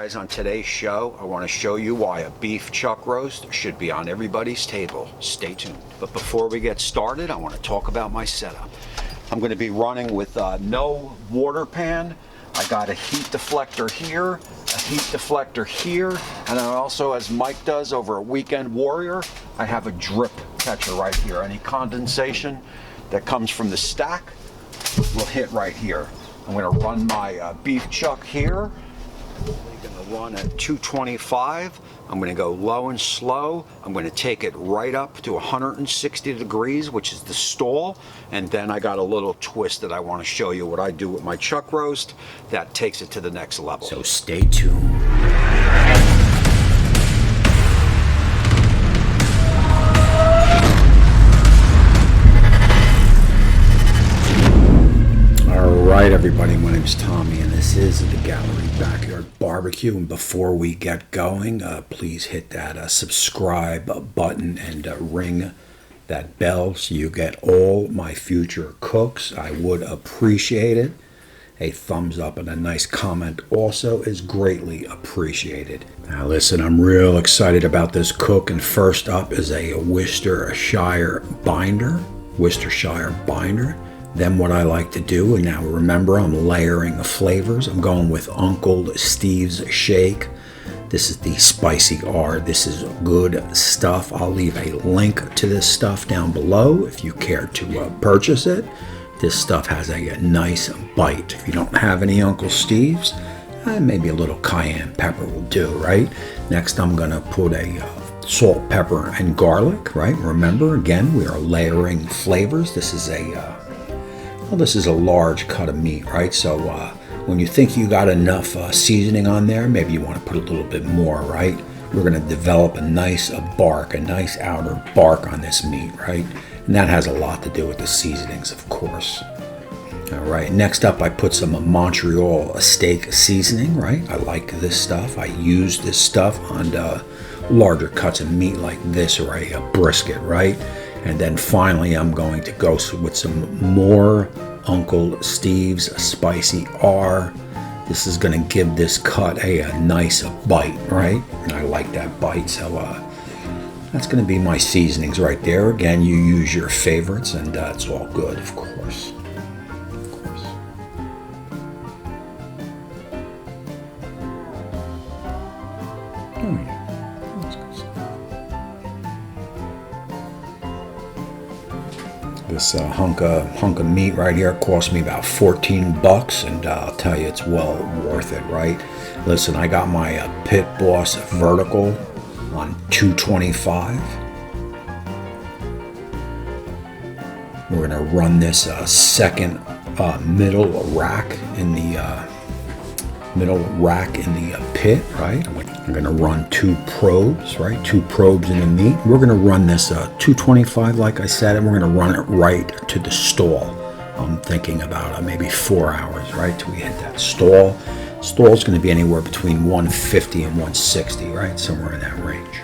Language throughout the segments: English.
guys, on today's show, I want to show you why a beef chuck roast should be on everybody's table. Stay tuned. But before we get started, I want to talk about my setup. I'm going to be running with no water pan. I got a heat deflector here, a heat deflector here, and then also, as Mike does over at Weekend Warrior, I have a drip catcher right here. Any condensation that comes from the stack will hit right here. I'm going to run my beef chuck here. I'm going to run at 225. I'm going to go low and slow. I'm going to take it right up to 160 degrees, which is the stall. And then I got a little twist that I want to show you what I do with my chuck roast that takes it to the next level. So stay tuned. Alright everybody, my name is Tommy and this is the Gallery Backyard BBQ, and before we get going, please hit that subscribe button and ring that bell so you get all my future cooks. I would appreciate it. A thumbs up and a nice comment also is greatly appreciated. Now listen, I'm real excited about this cook, and first up is a Worcestershire binder. Then what I like to do, and now remember I'm layering the flavors. I'm going with Uncle Steve's Shake. This is the spicy R. This is good stuff. I'll leave a link to this stuff down below if you care to purchase it. This stuff has a nice bite. If you don't have any Uncle Steve's, maybe a little cayenne pepper will do, right? Next I'm gonna put a salt, pepper, and garlic, right? Remember, again, we are layering flavors. This is a large cut of meat, right? So when you think you got enough seasoning on there, maybe you want to put a little bit more, right? We're going to develop a nice outer bark on this meat, right? And that has a lot to do with the seasonings, of course. All right, next up I put some Montreal Steak Seasoning, right? I like this stuff. I use this stuff on larger cuts of meat like this, or a brisket, right? And then finally, I'm going to go with some more Uncle Steve's Spicy R. This is going to give this cut a nice bite, right? And I like that bite, so that's going to be my seasonings right there. Again, you use your favorites, and it's all good, of course. Oh, yeah. This hunk of meat right here cost me about 14 bucks, and I'll tell you, it's well worth it, right? Listen, I got my Pit Boss vertical on 225. We're gonna run this second middle rack in the pit, right? I'm gonna run 2 probes, right? 2 probes in the meat. We're gonna run this 225, like I said, and we're gonna run it right to the stall. I'm thinking about maybe 4 hours, right, till we hit that stall. Stall's gonna be anywhere between 150 and 160, right? Somewhere in that range.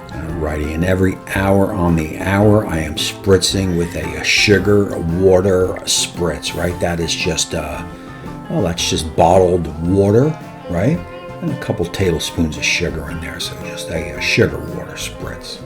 Alrighty, and every hour on the hour, I am spritzing with a sugar water spritz, right? That is just well, that's just bottled water, right? And a couple tablespoons of sugar in there, so just a sugar water spritz.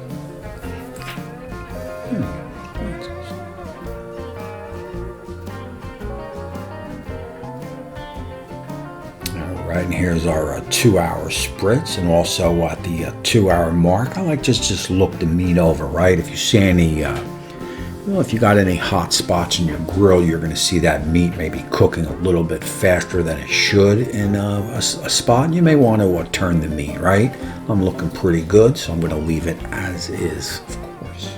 All right, and here's our 2-hour spritz, and also at the 2-hour mark, I like just look the meat over, right? If you see any well, if you got any hot spots in your grill, you're going to see that meat maybe cooking a little bit faster than it should in a spot. You may want to turn the meat, right? I'm looking pretty good, so I'm going to leave it as is, of course.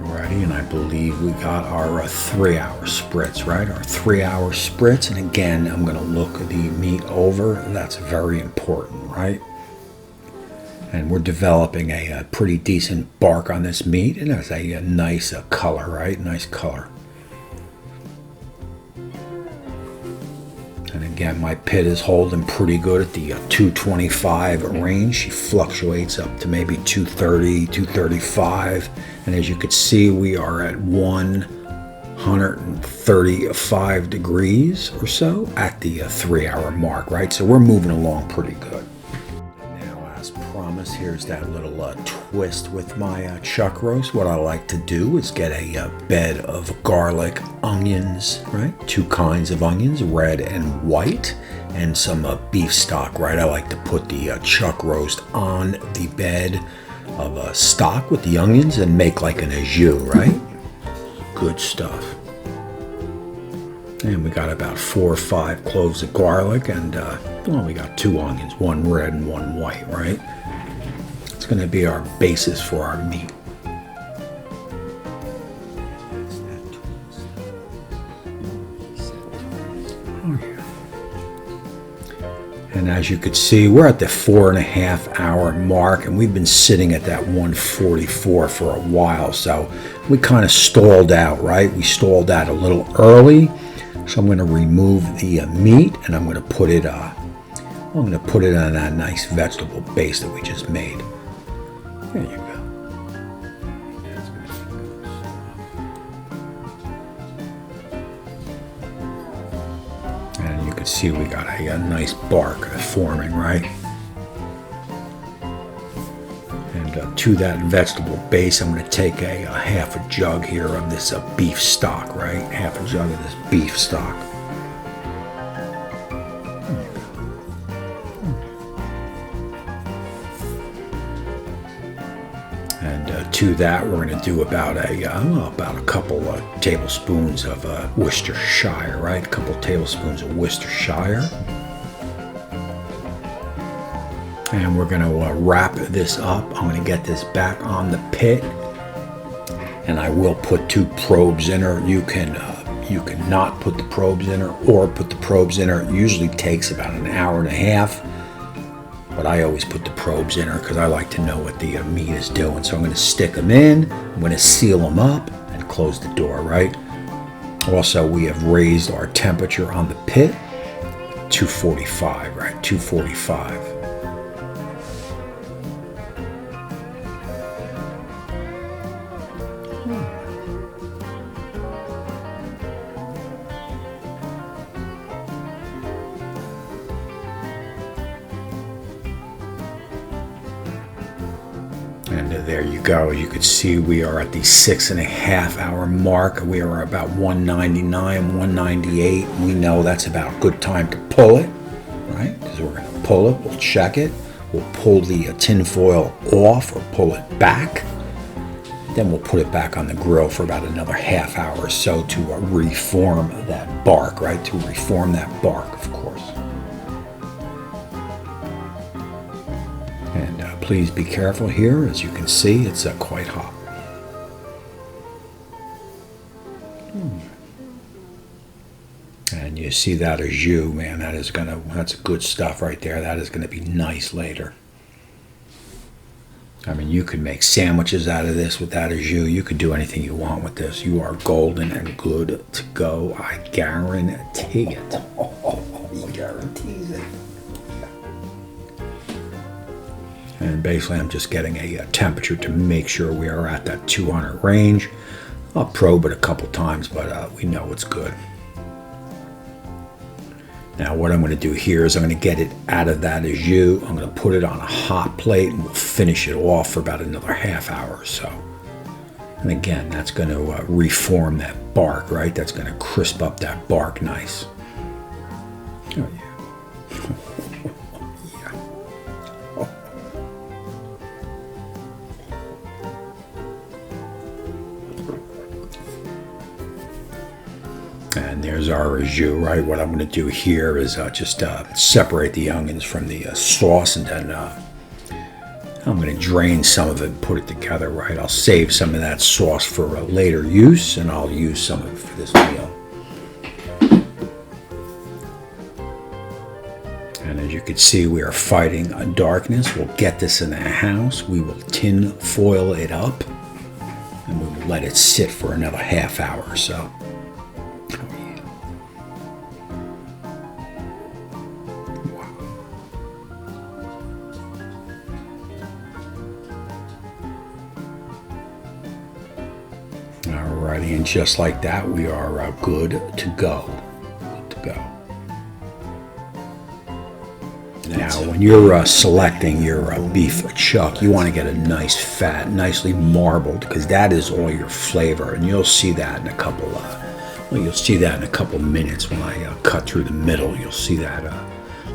Alrighty, and I believe we got our 3-hour spritz, right? Our 3-hour spritz, and again, I'm going to look the meat over. That's very important, right? And we're developing a pretty decent bark on this meat. It has a nice color, right? Nice color. And Again, my pit is holding pretty good at the 225 range. She fluctuates up to maybe 230, 235. And as you can see, we are at 135 degrees or so at the 3-hour mark, right? So we're moving along pretty good. Now, as promised, here's that little twist with my chuck roast. What I like to do is get a bed of garlic, onions, right? 2 kinds of onions, red and white, and some beef stock, right? I like to put the chuck roast on the bed of stock with the onions and make like an au jus, right? Good stuff. And we got about 4 or 5 cloves of garlic, and well, we got 2 onions, 1 red and 1 white, right? It's going to be our basis for our meat. Oh, yeah. And as you could see, we're at the 4.5-hour mark, and we've been sitting at that 144 for a while, so we kind of stalled out, right? We stalled out a little early, so I'm going to remove the meat, and I'm going to put it on that nice vegetable base that we just made. There you go. And you can see we got a nice bark forming, right? And to that vegetable base, I'm going to take a half a jug here of this beef stock, right? Half a jug of this beef stock. And to that, we're going to do about a couple tablespoons of Worcestershire, right? A couple tablespoons of Worcestershire. And we're going to wrap this up. I'm going to get this back on the pit, and I will put 2 probes in her. You can not put the probes in her or put the probes in her. It usually takes about an hour and a half. But I always put the probes in her because I like to know what the meat is doing. So I'm going to stick them in, I'm going to seal them up, and close the door, right? Also, we have raised our temperature on the pit, 245, right? 245. And there you go. You can see we are at the 6.5-hour mark. We are about 199, 198. We know that's about a good time to pull it, right? Because we're going to pull it, we'll check it, we'll pull the tin foil off or pull it back. Then we'll put it back on the grill for about another half hour or so to reform that bark, right? To reform that bark, of course. And please be careful here. As you can see, it's quite hot. And you see that au jus, man, that's good stuff right there. That is gonna be nice later. I mean, you could make sandwiches out of this with that au jus. You could do anything you want with this. You are golden and good to go. I guarantee it. He guarantees it. And basically, I'm just getting a temperature to make sure we are at that 200 range. I'll probe it a couple times, but we know it's good. Now, what I'm going to do here is I'm going to get it out of that au jus. I'm going to put it on a hot plate, and we'll finish it off for about another half hour or so. And again, that's going to reform that bark, right? That's going to crisp up that bark nice. Oh, yeah. And there's our au jus, right? What I'm going to do here is just separate the onions from the sauce, and then I'm going to drain some of it and put it together, right? I'll save some of that sauce for later use, and I'll use some of it for this meal. And as you can see, we are fighting darkness. We'll get this in the house. We will tin foil it up, and we will let it sit for another half hour or so. Alrighty, and just like that, we are good to go. Good to go. Now, when you're selecting your beef chuck, you want to get a nice fat, nicely marbled, because that is all your flavor, and you'll see that in a couple. You'll see that in a couple minutes when I cut through the middle. You'll see that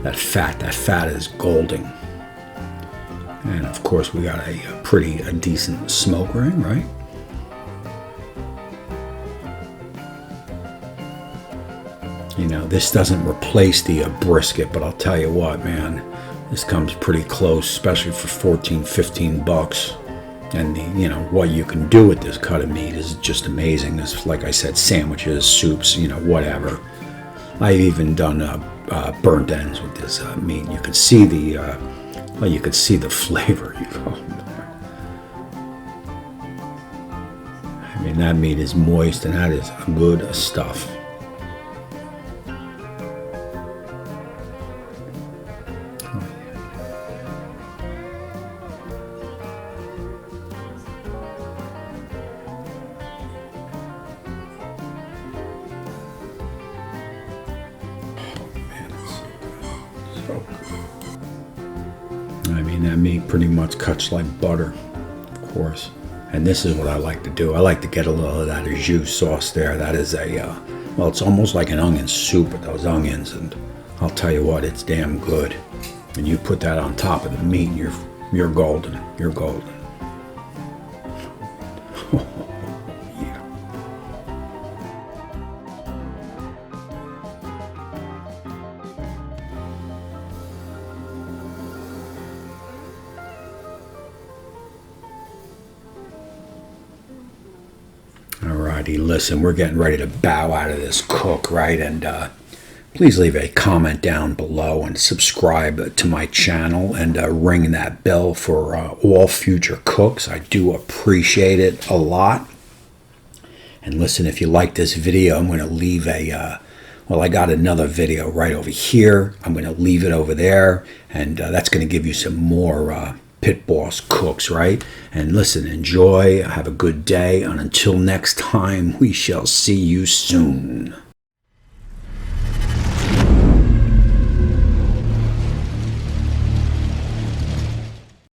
that fat. That fat is golden, and of course we got a decent smoke ring, right? You know, this doesn't replace the brisket, but I'll tell you what, man, this comes pretty close, especially for 14, 15 bucks. And you know, what you can do with this cut of meat is just amazing. It's, like I said, sandwiches, soups, you know, whatever. I've even done burnt ends with this meat. You could see the, you could see the flavor. I mean, that meat is moist, and that is good stuff. I mean, that meat pretty much cuts like butter, of course. And this is what I like to do. I like to get a little of that au jus sauce there. That is well, it's almost like an onion soup with those onions. And I'll tell you what, it's damn good. And you put that on top of the meat, and you're golden. You're golden. Alrighty, listen, we're getting ready to bow out of this cook, right? And please leave a comment down below and subscribe to my channel, and ring that bell for all future cooks. I do appreciate it a lot. And listen, if you like this video, I'm going to leave well, I got another video right over here. I'm going to leave it over there, and that's going to give you some more Pit Boss cooks, right? And listen, enjoy, have a good day, and until next time, we shall see you soon.